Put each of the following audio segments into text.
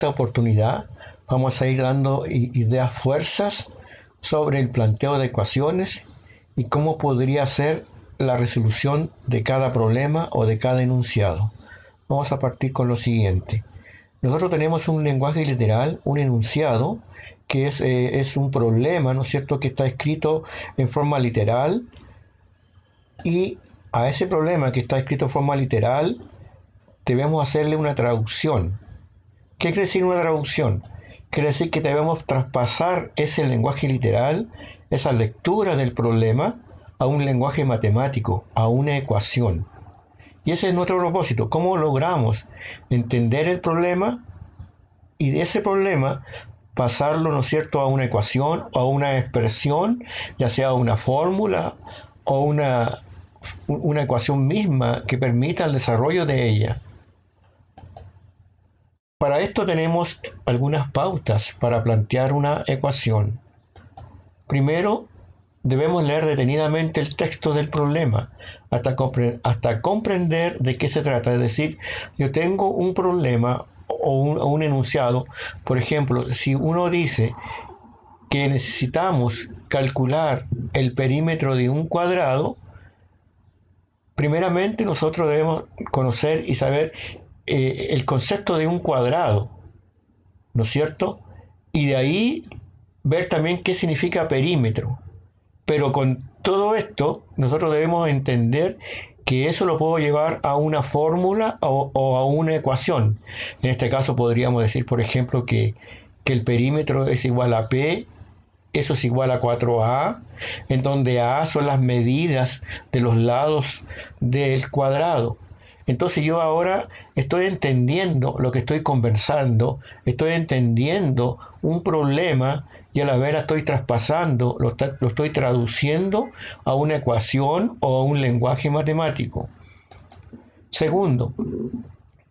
oportunidad vamos a ir dando ideas fuerzas sobre el planteo de ecuaciones y cómo podría ser la resolución de cada problema o de cada enunciado. Vamos a partir con lo siguiente. Nosotros tenemos un lenguaje literal, un enunciado, que es un problema, ¿no es cierto?, que está escrito en forma literal, y a ese problema que está escrito en forma literal debemos hacerle una traducción. ¿Qué quiere decir una traducción? Quiere decir que debemos traspasar ese lenguaje literal, esa lectura del problema, a un lenguaje matemático, a una ecuación. Y ese es nuestro propósito. ¿Cómo logramos entender el problema y de ese problema pasarlo, ¿no es cierto?, a una ecuación o a una expresión, ya sea una fórmula o una ecuación misma que permita el desarrollo de ella? Para esto tenemos algunas pautas para plantear una ecuación. Primero, debemos leer detenidamente el texto del problema hasta comprender de qué se trata. Es decir, yo tengo un problema o un enunciado. Por ejemplo, si uno dice que necesitamos calcular el perímetro de un cuadrado, primeramente nosotros debemos conocer y saber el concepto de un cuadrado, ¿no es cierto? Y de ahí ver también qué significa perímetro. Pero con todo esto, nosotros debemos entender que eso lo puedo llevar a una fórmula o a una ecuación. En este caso podríamos decir, por ejemplo, que el perímetro es igual a P, eso es igual a 4A, en donde A son las medidas de los lados del cuadrado. Entonces yo ahora estoy entendiendo lo que estoy conversando, estoy entendiendo un problema y a la vez la estoy traspasando, lo estoy traduciendo a una ecuación o a un lenguaje matemático. Segundo,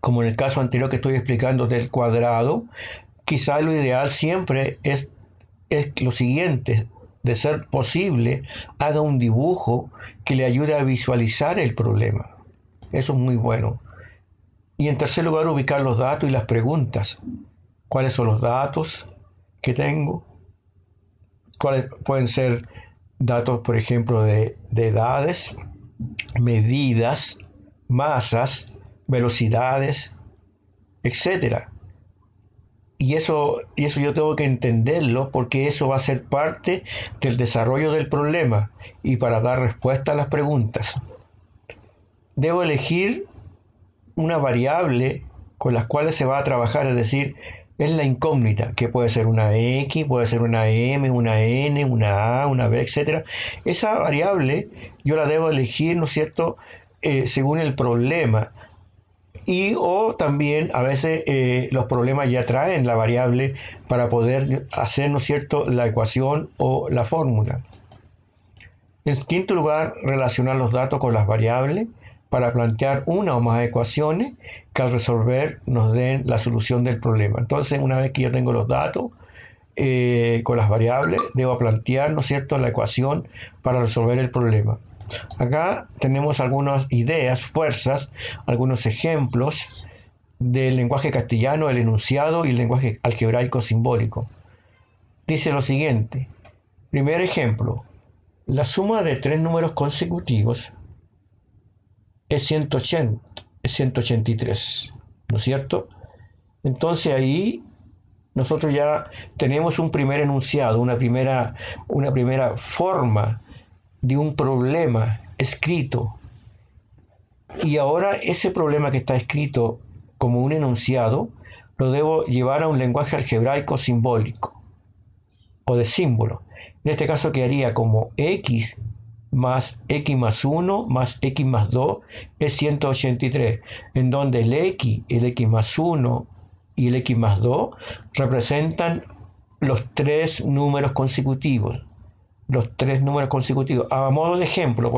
como en el caso anterior que estoy explicando del cuadrado, quizá lo ideal siempre es lo siguiente: de ser posible, haga un dibujo que le ayude a visualizar el problema. Eso es muy bueno. Y en tercer lugar, ubicar los datos y las preguntas. ¿Cuáles son los datos que tengo? ¿Cuáles pueden ser datos, por ejemplo, de edades, medidas, masas, velocidades, etcétera? Y eso yo tengo que entenderlo, porque eso va a ser parte del desarrollo del problema y para dar respuesta a las preguntas. Debo elegir una variable con las cuales se va a trabajar, es decir, es la incógnita, que puede ser una X, puede ser una M, una N, una A, una B, etc. Esa variable yo la debo elegir, ¿no es cierto?, según el problema. O también a veces los problemas ya traen la variable para poder hacer, ¿no es cierto?, la ecuación o la fórmula. En quinto lugar, relacionar los datos con las variables para plantear una o más ecuaciones que al resolver nos den la solución del problema. Entonces, una vez que yo tengo los datos con las variables, debo plantear, ¿no es cierto?, la ecuación para resolver el problema. Acá tenemos algunas ideas, fuerzas, algunos ejemplos del lenguaje castellano, el enunciado y el lenguaje algebraico simbólico. Dice lo siguiente: primer ejemplo, la suma de tres números consecutivos es 180, es 183, ¿no es cierto? Entonces ahí nosotros ya tenemos un primer enunciado, una primera forma de un problema escrito. Y ahora ese problema que está escrito como un enunciado lo debo llevar a un lenguaje algebraico simbólico o de símbolo. En este caso quedaría como x más 1 más x más 2 es 183, en donde el x más 1 y el x más 2 representan los tres números consecutivos. A modo de ejemplo,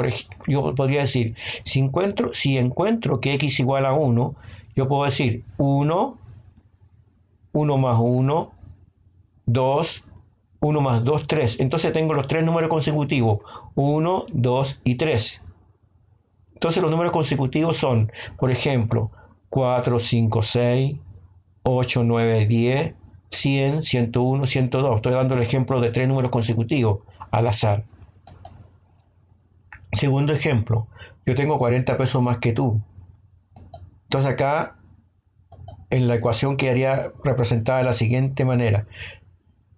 yo podría decir, si encuentro que x igual a 1, yo puedo decir 1, 1 más 1, 2, 1 más 2, 3. Entonces tengo los tres números consecutivos, 1, 2 y 3. Entonces los números consecutivos son, por ejemplo, 4, 5, 6, 8, 9, 10, 100, 101, 102. Estoy dando el ejemplo de 3 números consecutivos al azar. Segundo ejemplo, yo tengo 40 pesos más que tú. Entonces acá en la ecuación quedaría representada de la siguiente manera.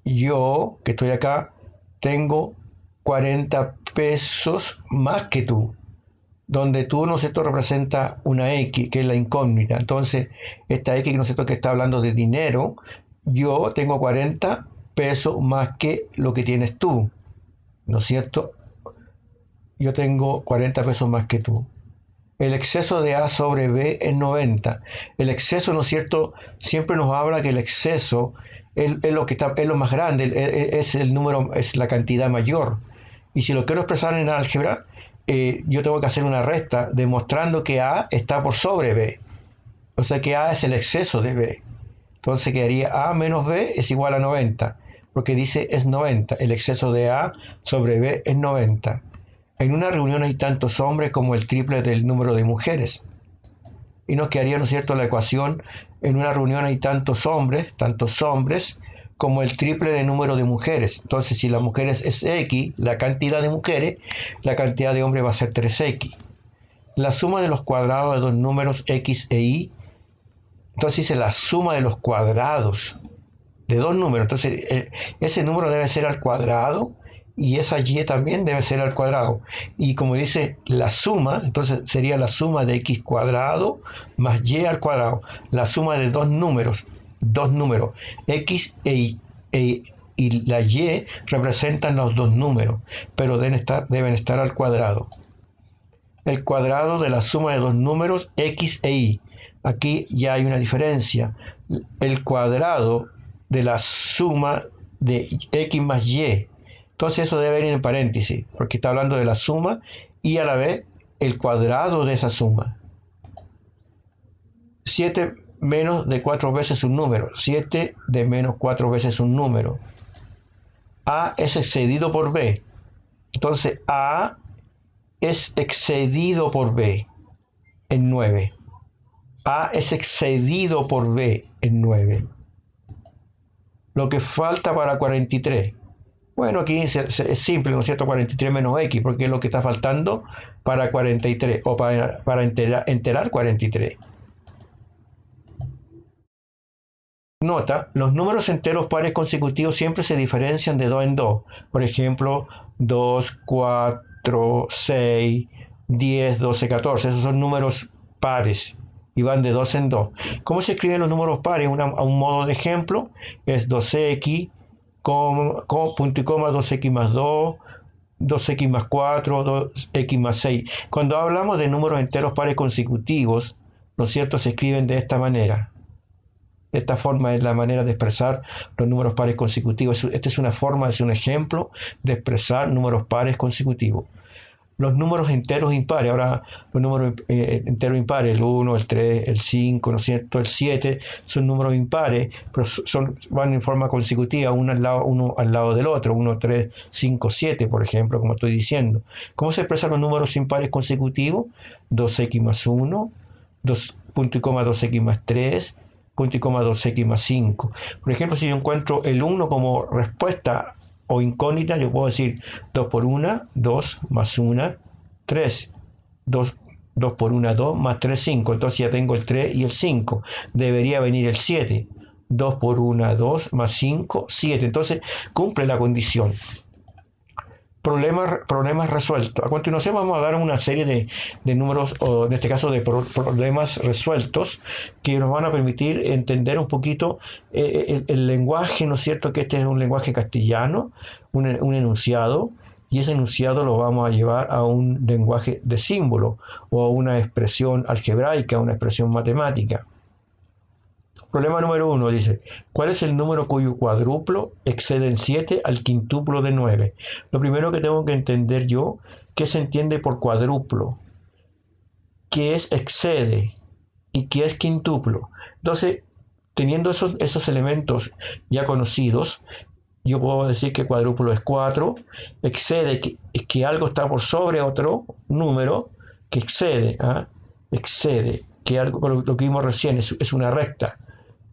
Yo, que estoy acá, tengo 40 pesos más que tú, donde tú, ¿no es cierto?, representa una X, que es la incógnita. Entonces, esta X, ¿no es cierto?, que está hablando de dinero, yo tengo 40 pesos más que lo que tienes tú, ¿no es cierto? Yo tengo 40 pesos más que tú. El exceso de A sobre B es 90. El exceso, ¿no es cierto?, siempre nos habla que el exceso es lo que está, es lo más grande, es el número, es la cantidad mayor. Y si lo quiero expresar en álgebra, yo tengo que hacer una resta demostrando que A está por sobre B. O sea que A es el exceso de B. Entonces quedaría A menos B es igual a 90, porque dice es 90. El exceso de A sobre B es 90. En una reunión hay tantos hombres como el triple del número de mujeres. Y nos quedaría, ¿no es cierto?, la ecuación: en una reunión hay tantos hombres como el triple del número de mujeres. Entonces, si las mujeres es X, la cantidad de mujeres, la cantidad de hombres va a ser 3X. La suma de los cuadrados de dos números X e Y. Entonces dice la suma de los cuadrados de dos números. Entonces, ese número debe ser al cuadrado y esa Y también debe ser al cuadrado. Y como dice la suma, entonces sería la suma de X cuadrado más Y al cuadrado. La suma de dos números, X y la Y representan los dos números, pero deben estar al cuadrado. El cuadrado de la suma de dos números X e Y. Aquí ya hay una diferencia. El cuadrado de la suma de X más Y. Entonces eso debe ir en paréntesis, porque está hablando de la suma y a la vez el cuadrado de esa suma. 7 menos de 4 veces un número. 7 de menos 4 veces un número. A es excedido por B. Entonces A es excedido por B en 9. A es excedido por B en 9. Lo que falta para 43. Bueno, aquí es simple, ¿no es cierto? 43 menos X, porque es lo que está faltando para 43, o para enterar 43. Nota, los números enteros pares consecutivos siempre se diferencian de 2 en 2. Por ejemplo, 2, 4, 6, 10, 12, 14. Esos son números pares y van de 2 en 2. ¿Cómo se escriben los números pares? A un modo de ejemplo es 2x, punto y coma, 2x más 2, 2x más 4, 2x más 6. Cuando hablamos de números enteros pares consecutivos, ¿no es cierto?, se escriben de esta manera. De esta forma es la manera de expresar los números pares consecutivos. Esta es una forma, es un ejemplo de expresar números pares consecutivos. Los números enteros impares, ahora los números enteros impares, el 1, el 3, el 5, ¿no es cierto?, el 7, son números impares, pero van en forma consecutiva, uno al lado del otro, 1, 3, 5, 7, por ejemplo, como estoy diciendo. ¿Cómo se expresan los números impares consecutivos? 2x más 1, 2, punto y coma, 2x más 3, punto y coma, 2x más 5. Por ejemplo, si yo encuentro el 1 como respuesta o incógnita, yo puedo decir 2 por 1, 2 más 1, 3. 2 por 1, 2 más 3, 5. Entonces ya tengo el 3 y el 5. Debería venir el 7. 2 por 1, 2 más 5, 7. Entonces cumple la condición. Problemas resueltos. A continuación vamos a dar una serie de números, o en este caso de problemas resueltos, que nos van a permitir entender un poquito el lenguaje, ¿no es cierto?, que este es un lenguaje castellano, un enunciado, y ese enunciado lo vamos a llevar a un lenguaje de símbolo o a una expresión algebraica, una expresión matemática. Problema número 1 dice: ¿cuál es el número cuyo cuádruplo excede en 7 al quintuplo de 9? Lo primero que tengo que entender yo, ¿qué se entiende por cuádruplo? ¿Qué es excede? ¿Y qué es quintuplo? Entonces, teniendo esos elementos ya conocidos, yo puedo decir que cuádruplo es 4, excede que algo está por sobre otro número, que excede, excede, que algo, lo que vimos recién, es una recta.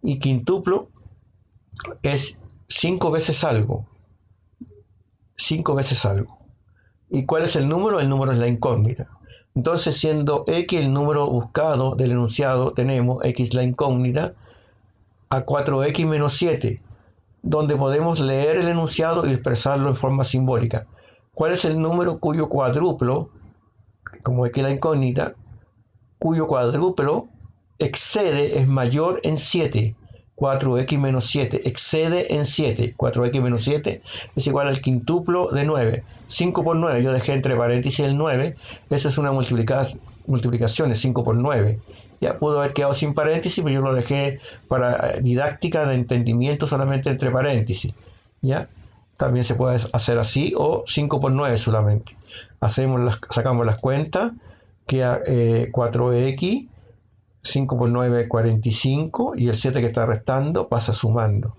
y quintuplo es 5 veces algo. 5 veces algo. ¿Y cuál es el número? El número es la incógnita. Entonces, siendo x el número buscado del enunciado, tenemos x la incógnita a 4x menos 7, donde podemos leer el enunciado y expresarlo en forma simbólica. ¿Cuál es el número cuyo cuádruplo, como x la incógnita, cuyo cuádruplo excede, es mayor en 7? 4x menos 7 excede en 7. 4x menos 7 es igual al quintuplo de 9. 5 por 9, yo dejé entre paréntesis el 9. Eso es una multiplicación, es 5 por 9. Ya pudo haber quedado sin paréntesis, pero yo lo dejé para didáctica de entendimiento solamente entre paréntesis. ¿Ya? También se puede hacer así o 5 por 9 solamente. Sacamos las cuentas, queda 4x. 5 por 9 es 45 y el 7 que está restando pasa sumando.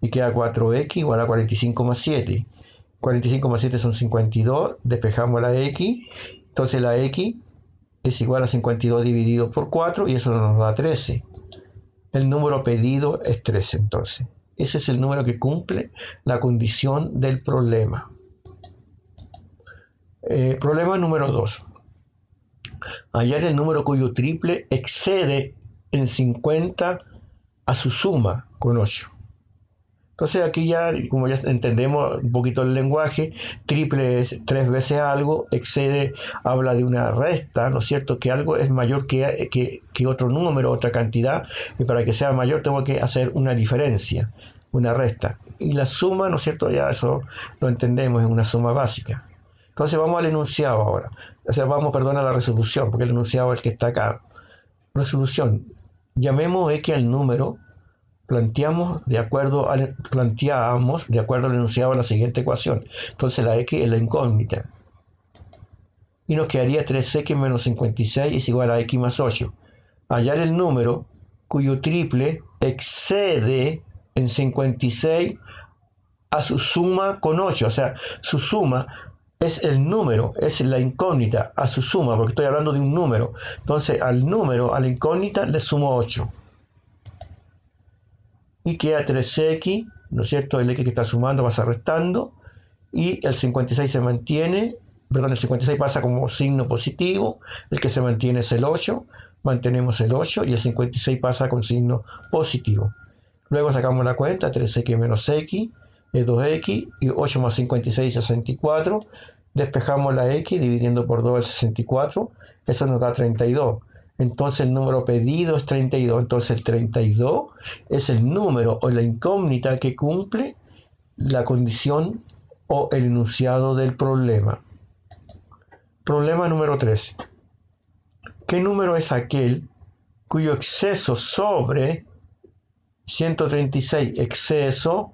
Y queda 4x igual a 45 más 7. 45 más 7 son 52, despejamos la x, entonces la x es igual a 52 dividido por 4 y eso nos da 13. El número pedido es 13 entonces. Ese es el número que cumple la condición del problema. Problema número 2. Hallar el número cuyo triple excede en 50 a su suma con 8. Entonces aquí ya, como ya entendemos un poquito el lenguaje, triple es 3 veces algo, excede habla de una resta, ¿no es cierto? Que algo es mayor que otro número, otra cantidad, y para que sea mayor tengo que hacer una diferencia, una resta. Y la suma, ¿no es cierto? Ya eso lo entendemos, es una suma básica. Entonces vamos al enunciado ahora. O sea, a la resolución, porque el enunciado es el que está acá. Resolución. Llamemos x al número, planteamos de acuerdo al enunciado a la siguiente ecuación. Entonces la x es la incógnita. Y nos quedaría 3x menos 56 es igual a x más 8. Hallar el número cuyo triple excede en 56 a su suma con 8. O sea, su suma es el número, es la incógnita a su suma, porque estoy hablando de un número. Entonces, al número, a la incógnita, le sumo 8. Y queda 3x, ¿no es cierto? El x que está sumando pasa restando. Y el 56 se mantiene, perdón, el 56 pasa como signo positivo. El que se mantiene es el 8. Mantenemos el 8 y el 56 pasa con signo positivo. Luego sacamos la cuenta, 3x menos x es 2x y 8 más 56 es 64. Despejamos la x dividiendo por 2 el 64. Eso nos da 32. Entonces el número pedido es 32. Entonces el 32 es el número o la incógnita que cumple la condición o el enunciado del problema. Problema número 3. ¿Qué número es aquel cuyo exceso sobre 136 exceso?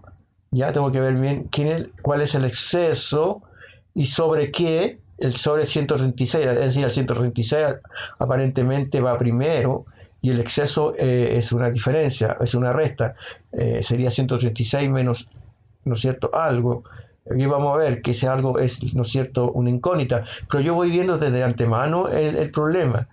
Ya tengo que ver bien cuál es el exceso y sobre qué. El sobre 136, es decir, el 136 aparentemente va primero y el exceso es una diferencia, es una resta. Sería 136 menos, ¿no es cierto?, algo. Aquí vamos a ver que ese algo es, ¿no es cierto?, una incógnita. Pero yo voy viendo desde antemano el problema.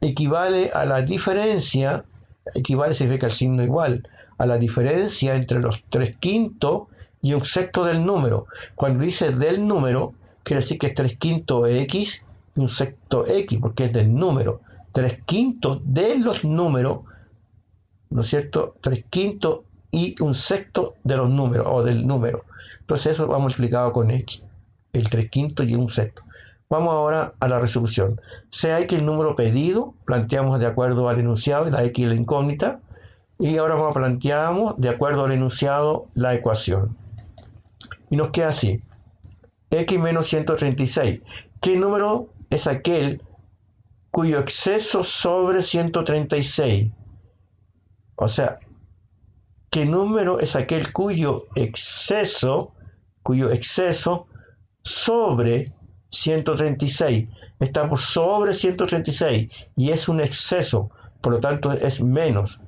Equivale a la diferencia, equivale significa el signo igual, a la diferencia entre los 3/5 y un sexto del número. Cuando dice del número, quiere decir que es 3/5 x y un sexto x, porque es del número. 3/5 de los números, ¿no es cierto? 3/5 y un sexto de los números, o del número. Entonces eso va multiplicado con x, el 3/5 y un sexto. Vamos ahora a la resolución. Sea x el número pedido, planteamos de acuerdo al enunciado, la x es la incógnita, y ahora planteamos de acuerdo al enunciado la ecuación. Y nos queda así. X menos 136. ¿Qué número es aquel cuyo exceso sobre 136? O sea, ¿qué número es aquel cuyo exceso sobre 136? Está por sobre 136 y es un exceso, por lo tanto es menos.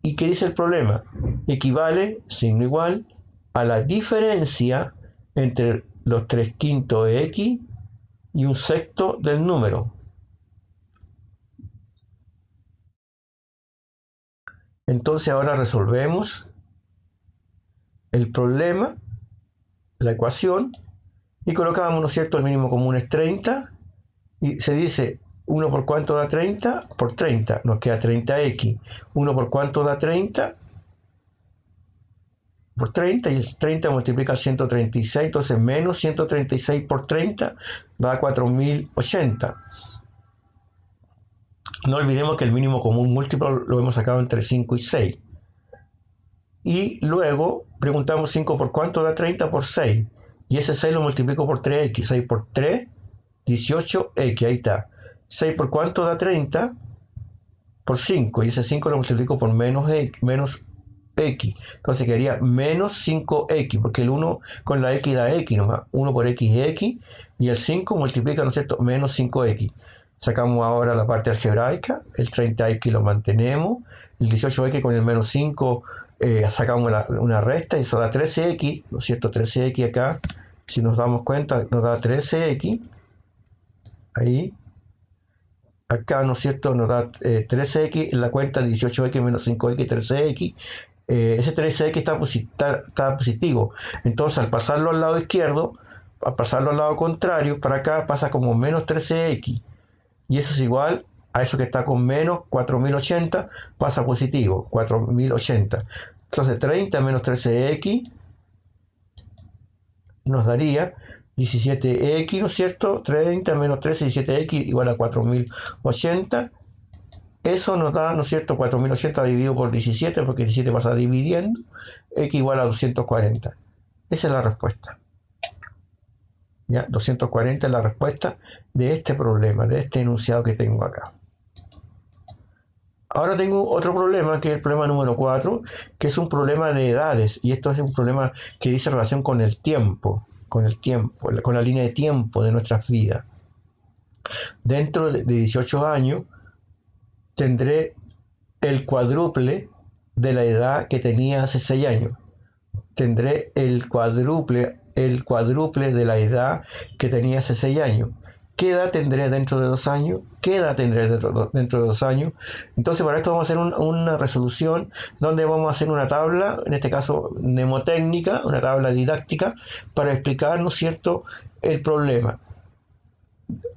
¿Y qué dice el problema? Equivale, signo igual, a la diferencia entre los 3/5 de x y un sexto del número. Entonces ahora resolvemos el problema, la ecuación, y colocamos, ¿no es cierto?, el mínimo común es 30, y se dice 1 por cuánto da 30, por 30, nos queda 30x. 1 por cuánto da 30, por 30, y el 30 multiplica 136, entonces menos 136 por 30 da 4080. No olvidemos que el mínimo común múltiplo lo hemos sacado entre 5 y 6. Y luego preguntamos 5 por cuánto da 30, por 6. Y ese 6 lo multiplico por 3x. 6 por 3, 18x, ahí está. 6 por cuánto da 30, por 5. Y ese 5 lo multiplico por menos x. Entonces quedaría menos 5x, porque el 1 con la x da x nomás. 1 por x es x. Y el 5 multiplica, ¿no es cierto?, menos 5x. Sacamos ahora la parte algebraica, el 30x lo mantenemos, el 18x con el menos 5 sacamos una resta y eso da 13x, ¿no es cierto? 13x acá, si nos damos cuenta, nos da 13x, ahí, acá, ¿no es cierto?, nos da 13x, en la cuenta 18x menos 5x, 13x, ese 13x está positivo, entonces al pasarlo al lado izquierdo, al pasarlo al lado contrario, para acá pasa como menos 13x. Y eso es igual a eso que está con menos 4080, pasa positivo, 4080. Entonces 30 menos 13x nos daría 17x, ¿no es cierto? 30 menos 13, 17x igual a 4080. Eso nos da, ¿no es cierto?, 4080 dividido por 17, porque 17 pasa dividiendo, x igual a 240. Esa es la respuesta. ¿Ya? 240 es la respuesta de este problema, de este enunciado que tengo acá. Ahora tengo otro problema, que es el problema número 4, que es un problema de edades, y esto es un problema que dice relación con el tiempo, con la línea de tiempo de nuestras vidas. Dentro de 18 años tendré el cuádruple de la edad que tenía hace 6 años. Tendré el cuádruple de la edad que tenía hace 6 años. ¿Qué edad tendré dentro de 2 años? ¿Qué edad tendré dentro de 2 años? Entonces, para esto vamos a hacer una resolución donde vamos a hacer una tabla, en este caso mnemotécnica, una tabla didáctica, para explicar, ¿no es cierto?, el problema.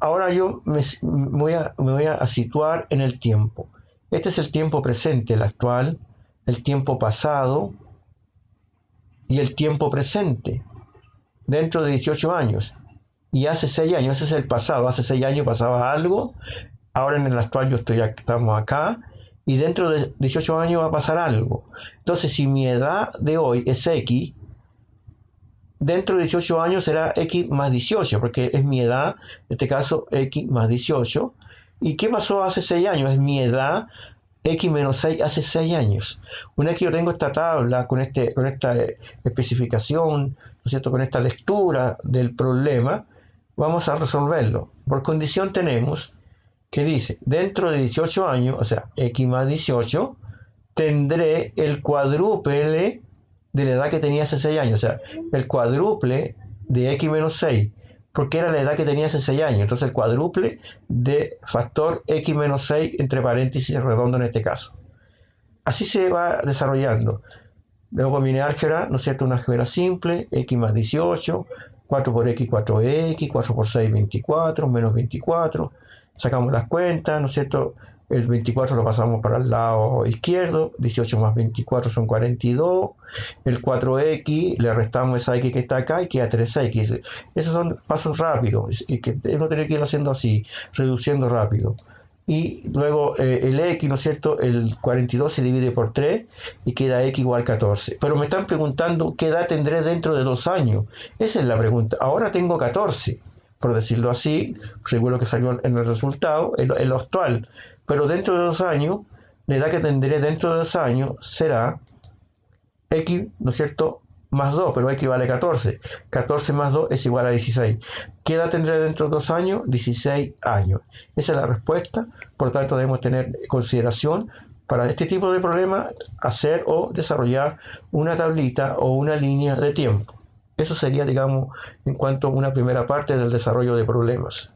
Ahora yo me voy a situar en el tiempo. Este es el tiempo presente, el actual, el tiempo pasado y el tiempo presente, dentro de 18 años. Y hace 6 años, ese es el pasado, hace 6 años pasaba algo, ahora en el actual estamos acá, y dentro de 18 años va a pasar algo. Entonces, si mi edad de hoy es X, dentro de 18 años será X más 18, porque es mi edad, en este caso X más 18. ¿Y qué pasó hace 6 años? Es mi edad X menos 6 hace 6 años. Una vez que yo tengo esta tabla con esta especificación, ¿no es cierto?, con esta lectura del problema, vamos a resolverlo. Por condición tenemos que dice, dentro de 18 años, o sea, X más 18, tendré el cuádruple de la edad que tenía hace 6 años, o sea, el cuádruple de X menos 6, porque era la edad que tenía hace 6 años, entonces el cuádruple de factor X menos 6, entre paréntesis redondo en este caso. Así se va desarrollando. Luego viene álgebra, ¿no es cierto?, una álgebra simple, X más 18, 4 por X, 4X, 4 por 6, 24, menos 24, sacamos las cuentas, ¿no es cierto?, el 24 lo pasamos para el lado izquierdo, 18 más 24 son 42, el 4x le restamos esa x que está acá y queda 3x. Esos son pasos rápidos y que uno tiene que ir haciendo así, reduciendo rápido. Y luego el x, ¿no es cierto?, el 42 se divide por 3 y queda x igual a 14. Pero me están preguntando qué edad tendré dentro de 2 años. Esa es la pregunta. Ahora tengo 14, por decirlo así, según lo que salió en el resultado, en lo actual. Pero dentro de 2 años, la edad que tendré dentro de 2 años será x, ¿no es cierto?, más 2, pero x vale 14. 14 más 2 es igual a 16. ¿Qué edad tendré dentro de 2 años? 16 años. Esa es la respuesta. Por lo tanto, debemos tener en consideración para este tipo de problemas hacer o desarrollar una tablita o una línea de tiempo. Eso sería, digamos, en cuanto a una primera parte del desarrollo de problemas.